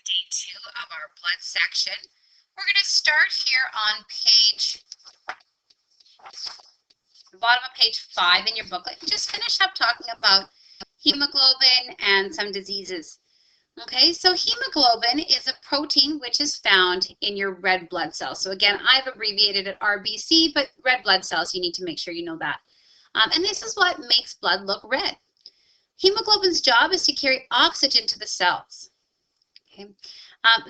day 2 of our blood section. We're going to start here on the bottom of page 5 in your booklet. Just finish up talking about hemoglobin and some diseases. Okay, so hemoglobin is a protein which is found in your red blood cells. So again, I've abbreviated it RBC, but red blood cells, you need to make sure you know that. And this is what makes blood look red. Hemoglobin's job is to carry oxygen to the cells. Okay.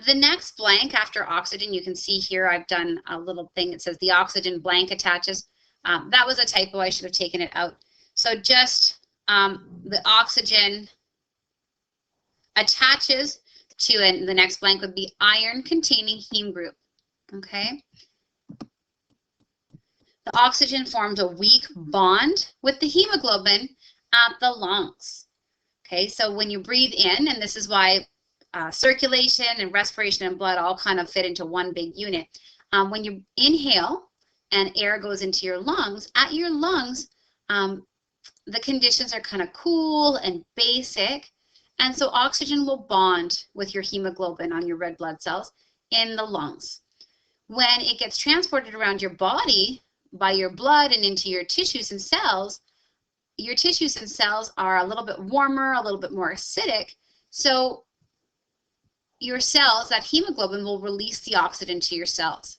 The next blank after oxygen, you can see here I've done a little thing that says the oxygen blank attaches. That was a typo, I should have taken it out. So just the oxygen attaches to, and the next blank would be iron containing heme group. Okay. The oxygen forms a weak bond with the hemoglobin at the lungs. Okay, so when you breathe in, and this is why circulation and respiration and blood all kind of fit into one big unit. When you inhale and air goes into your lungs, at your lungs, the conditions are kind of cool and basic. And so oxygen will bond with your hemoglobin on your red blood cells in the lungs. When it gets transported around your body by your blood and into your tissues and cells are a little bit warmer, a little bit more acidic. So your cells, that hemoglobin will release the oxygen to your cells.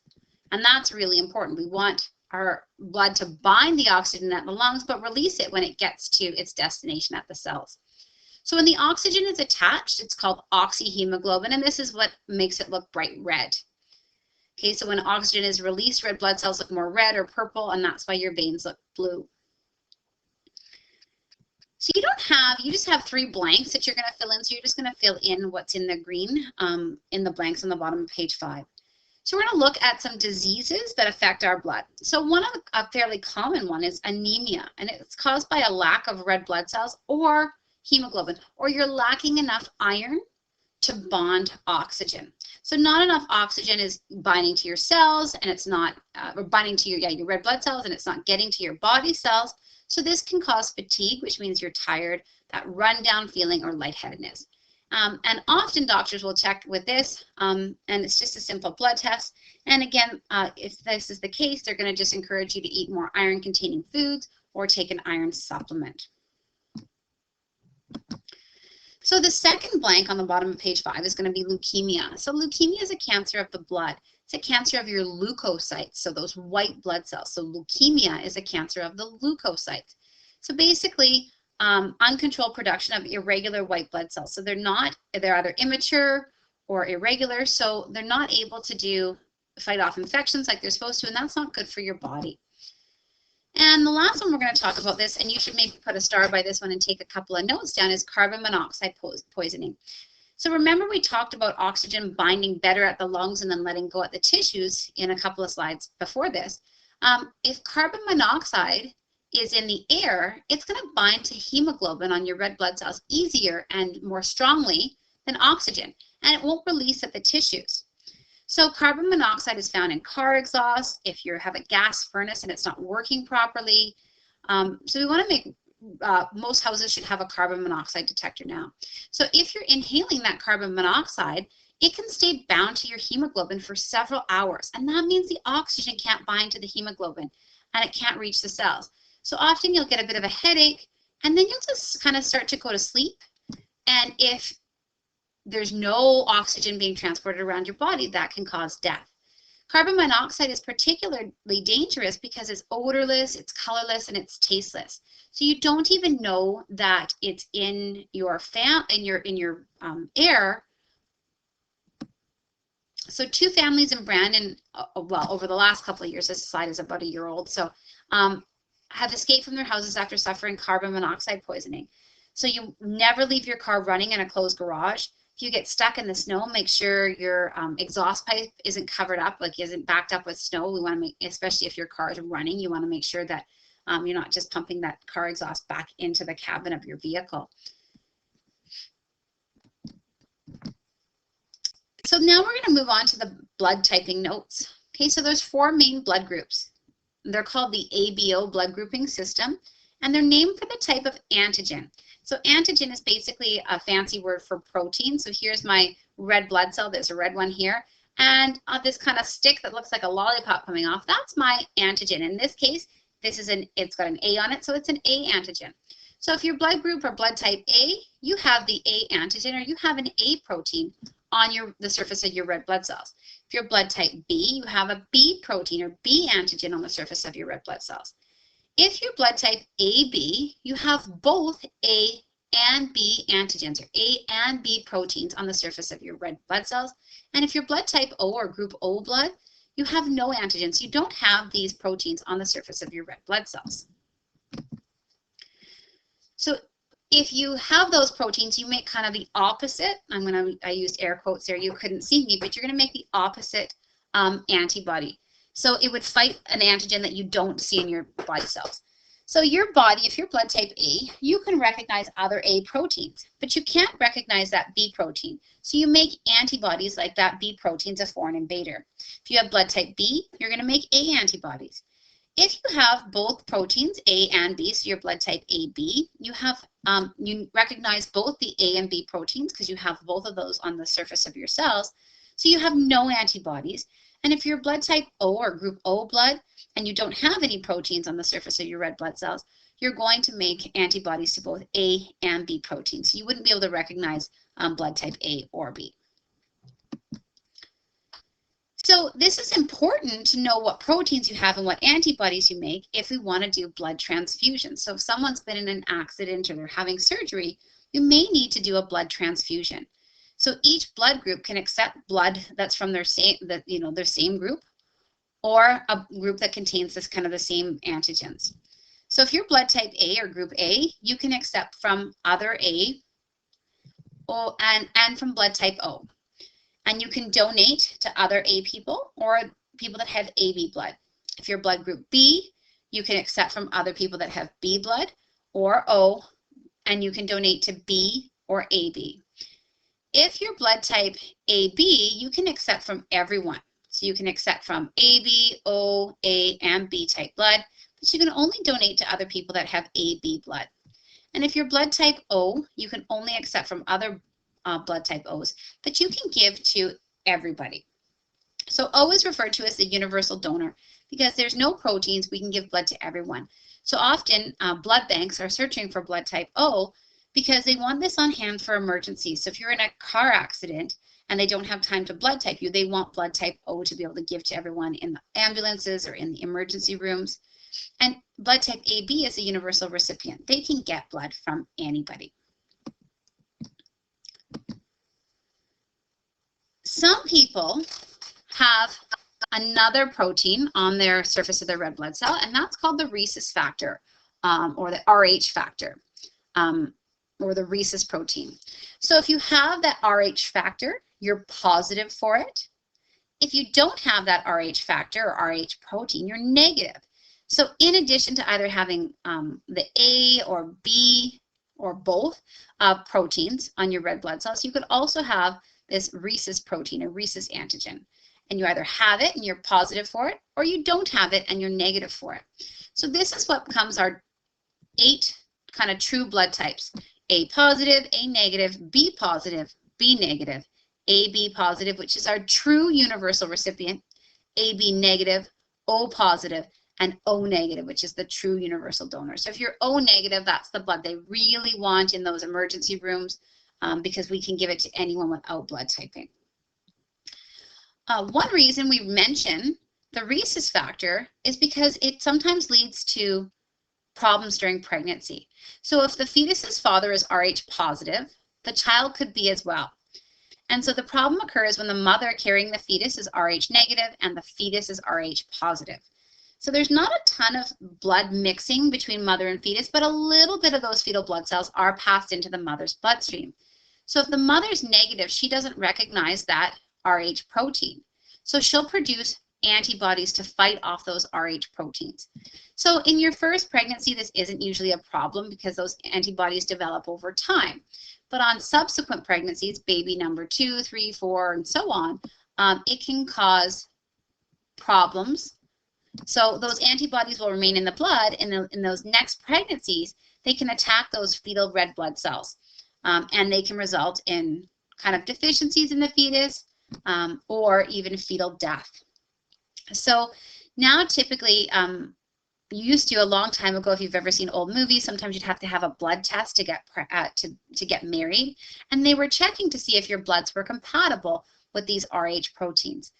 And that's really important. We want our blood to bind the oxygen at the lungs, but release it when it gets to its destination at the cells. So when the oxygen is attached, it's called oxyhemoglobin, and this is what makes it look bright red. Okay, so when oxygen is released, red blood cells look more red or purple, and that's why your veins look blue. So you just have 3 blanks that you're going to fill in. So you're just going to fill in what's in the green in the blanks on the bottom of page 5. So we're going to look at some diseases that affect our blood. So a fairly common one is anemia, and it's caused by a lack of red blood cells or hemoglobin, or you're lacking enough iron to bond oxygen. So not enough oxygen is binding to your cells, and it's not or binding to your red blood cells, and it's not getting to your body cells. So this can cause fatigue, which means you're tired, that run-down feeling, or lightheadedness. And often doctors will check with this, and it's just a simple blood test. And again, if this is the case, they're going to just encourage you to eat more iron-containing foods or take an iron supplement. So the second blank on the bottom of page 5 is going to be leukemia. So leukemia is a cancer of the blood. It's a cancer of your leukocytes, so those white blood cells. So leukemia is a cancer of the leukocytes. So basically, uncontrolled production of irregular white blood cells. So they're either immature or irregular, so they're not able to fight off infections like they're supposed to, and that's not good for your body. And the last one we're going to talk about this, and you should maybe put a star by this one and take a couple of notes down, is carbon monoxide poisoning. So remember we talked about oxygen binding better at the lungs and then letting go at the tissues in a couple of slides before this. If carbon monoxide is in the air, it's going to bind to hemoglobin on your red blood cells easier and more strongly than oxygen, and it won't release at the tissues. So carbon monoxide is found in car exhaust, if you have a gas furnace and it's not working properly. So we want to make most houses should have a carbon monoxide detector now. So if you're inhaling that carbon monoxide, it can stay bound to your hemoglobin for several hours, and that means the oxygen can't bind to the hemoglobin and it can't reach the cells. So often you'll get a bit of a headache, and then you'll just kind of start to go to sleep. And if there's no oxygen being transported around your body, that can cause death. Carbon monoxide is particularly dangerous because it's odorless, it's colorless, and it's tasteless. So you don't even know that it's in your air. So 2 families in Brandon, well, over the last couple of years, this slide is about a year old, so have escaped from their houses after suffering carbon monoxide poisoning. So you never leave your car running in a closed garage. If you get stuck in the snow, make sure your exhaust pipe isn't covered up, like isn't backed up with snow. We want to make, especially if your car is running, you want to make sure that you're not just pumping that car exhaust back into the cabin of your vehicle. So now we're going to move on to the blood typing notes. Okay, so there's 4 main blood groups. They're called the ABO blood grouping system, and they're named for the type of antigen. So antigen is basically a fancy word for protein. So here's my red blood cell. There's a red one here. And this kind of stick that looks like a lollipop coming off, that's my antigen. In this case, it's got an A on it, so it's an A antigen. So if your blood group or blood type A, you have the A antigen, or you have an A protein on the surface of your red blood cells. If you're blood type B, you have a B protein or B antigen on the surface of your red blood cells. If you're blood type AB, you have both A and B antigens, or A and B proteins on the surface of your red blood cells. And if you're blood type O or group O blood, you have no antigens. You don't have these proteins on the surface of your red blood cells. So if you have those proteins, you make kind of the opposite. I used air quotes there. You couldn't see me, but you're going to make the opposite antibody. So it would fight an antigen that you don't see in your body cells. So your body, if you're blood type A, you can recognize other A proteins, but you can't recognize that B protein. So you make antibodies like that B protein's a foreign invader. If you have blood type B, you're going to make A antibodies. If you have both proteins, A and B, so your blood type AB, you recognize both the A and B proteins because you have both of those on the surface of your cells. So you have no antibodies. And if you're blood type O or group O blood and you don't have any proteins on the surface of your red blood cells, you're going to make antibodies to both A and B proteins. So you wouldn't be able to recognize blood type A or B. So this is important to know what proteins you have and what antibodies you make if we want to do blood transfusion. So if someone's been in an accident or they're having surgery, you may need to do a blood transfusion. So each blood group can accept blood that's from their same group, or a group that contains the same antigens. So if you're blood type A or group A, you can accept from other A and from blood type O. And you can donate to other A people or people that have AB blood. If you're blood group B, you can accept from other people that have B blood or O, and you can donate to B or AB. If you're blood type AB, you can accept from everyone. So you can accept from AB, O, A, and B type blood, but you can only donate to other people that have AB blood. And if you're blood type O, you can only accept from other blood type O's, but you can give to everybody. So O is referred to as the universal donor because there's no proteins, we can give blood to everyone. So often blood banks are searching for blood type O because they want this on hand for emergencies. So if you're in a car accident and they don't have time to blood type you, they want blood type O to be able to give to everyone in the ambulances or in the emergency rooms. And blood type AB is a universal recipient. They can get blood from anybody. Some people have another protein on their surface of their red blood cell, and that's called the rhesus factor, or the RH factor, or the rhesus protein. So if you have that RH factor, you're positive for it. If you don't have that RH factor or RH protein, you're negative. So in addition to either having the A or B or both proteins on your red blood cells, you could also have this rhesus protein, a rhesus antigen. And you either have it and you're positive for it, or you don't have it and you're negative for it. So this is what becomes our 8 kind of true blood types. A positive, A negative, B positive, B negative, AB positive, which is our true universal recipient, AB negative, O positive, and O negative, which is the true universal donor. So if you're O negative, that's the blood they really want in those emergency rooms, because we can give it to anyone without blood typing. One reason we mention the rhesus factor is because it sometimes leads to problems during pregnancy. So if the fetus's father is Rh positive, the child could be as well. And so the problem occurs when the mother carrying the fetus is Rh negative and the fetus is Rh positive. So there's not a ton of blood mixing between mother and fetus, but a little bit of those fetal blood cells are passed into the mother's bloodstream. So if the mother's negative, she doesn't recognize that Rh protein. So she'll produce antibodies to fight off those Rh proteins. So in your first pregnancy, this isn't usually a problem because those antibodies develop over time. But on subsequent pregnancies, baby number 2, 3, 4, and so on, it can cause problems. So those antibodies will remain in the blood, and in those next pregnancies, they can attack those fetal red blood cells, and they can result in kind of deficiencies in the fetus, or even fetal death. So now typically, you used to, a long time ago, if you've ever seen old movies, sometimes you'd have to have a blood test to get married, and they were checking to see if your bloods were compatible with these Rh proteins.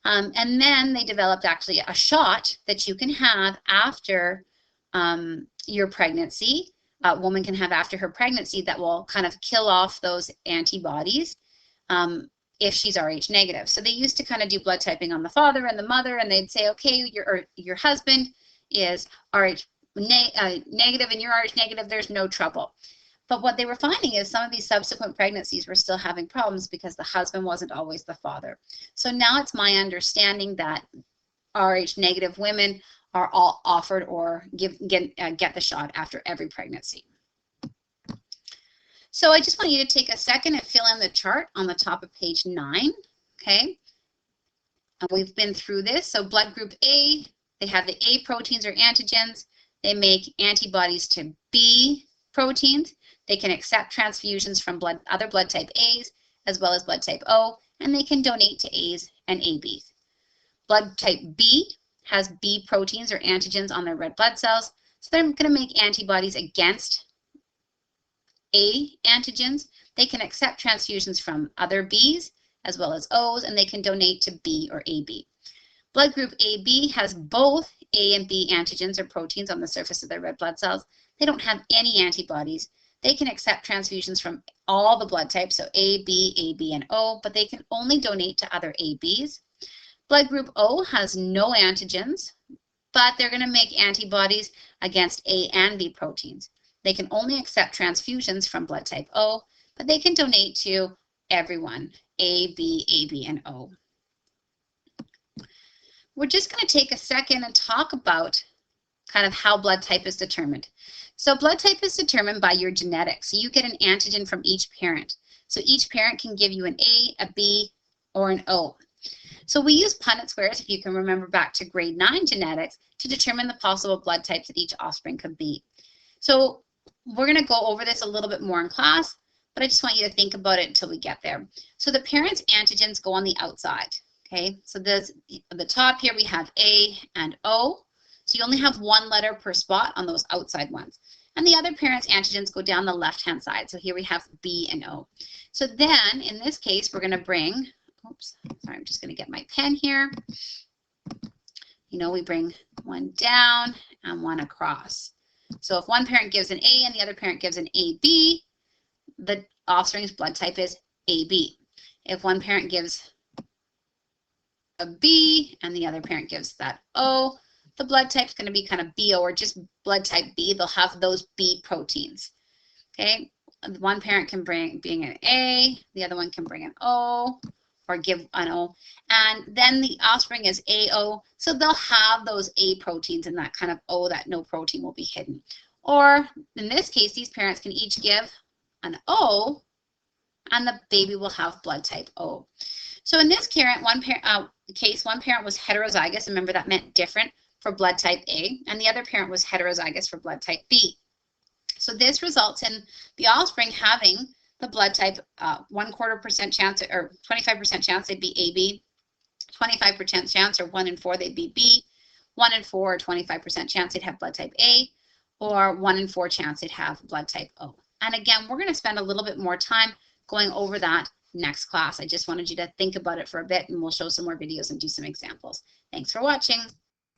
And then they developed actually a shot that you can have after your pregnancy. A woman can have after her pregnancy that will kind of kill off those antibodies if she's Rh negative. So they used to kind of do blood typing on the father and the mother, and they'd say, okay, your husband is Rh negative and you're Rh negative, there's no trouble. But what they were finding is some of these subsequent pregnancies were still having problems because the husband wasn't always the father. So now it's my understanding that Rh negative women are all offered or get the shot after every pregnancy. So I just want you to take a second and fill in the chart on the top of page 9, okay? And we've been through this. So blood group A, they have the A proteins or antigens. They make antibodies to B proteins. They can accept transfusions from other blood type A's as well as blood type O, and they can donate to A's and AB's. Blood type B has B proteins or antigens on their red blood cells, so they're going to make antibodies against A antigens. They can accept transfusions from other B's as well as O's, and they can donate to B or AB. Blood group AB has both A and B antigens or proteins on the surface of their red blood cells. They don't have any antibodies. They can accept transfusions from all the blood types, so A, B, AB, and O, but they can only donate to other ABs. Blood group O has no antigens, but they're going to make antibodies against A and B proteins. They can only accept transfusions from blood type O, but they can donate to everyone, A, B, AB, and O. We're just going to take a second and talk about kind of how blood type is determined. So blood type is determined by your genetics. So you get an antigen from each parent. So each parent can give you an A, a B, or an O. So we use Punnett squares, if you can remember back to grade 9 genetics, to determine the possible blood types that each offspring could be. So we're going to go over this a little bit more in class, but I just want you to think about it until we get there. So the parents' antigens go on the outside. Okay, so at the top here we have A and O. So you only have one letter per spot on those outside ones. And the other parent's antigens go down the left-hand side. So here we have B and O. So then, in this case, we're going to bring, oops, sorry, I'm just going to get my pen here. You know, we bring one down and one across. So if one parent gives an A and the other parent gives an AB, the offspring's blood type is AB. If one parent gives a B and the other parent gives that O, the blood type is going to be kind of BO or just blood type B. They'll have those B proteins. Okay, one parent can bring an A, the other one can bring an O or give an O, and then the offspring is AO, so they'll have those A proteins and that kind of O, that no protein will be hidden. Or in this case, these parents can each give an O and the baby will have blood type O. So in this case, one parent was heterozygous. Remember, that meant different for blood type A, and the other parent was heterozygous for blood type B. So this results in the offspring having the blood type 1/4% chance or 25% chance they'd be AB, 25% chance or 1 in 4 they'd be B, 1 in 4 or 25% chance they'd have blood type A, or 1 in 4 chance they'd have blood type O. And again, we're going to spend a little bit more time going over that next class. I just wanted you to think about it for a bit, and we'll show some more videos and do some examples. Thanks for watching.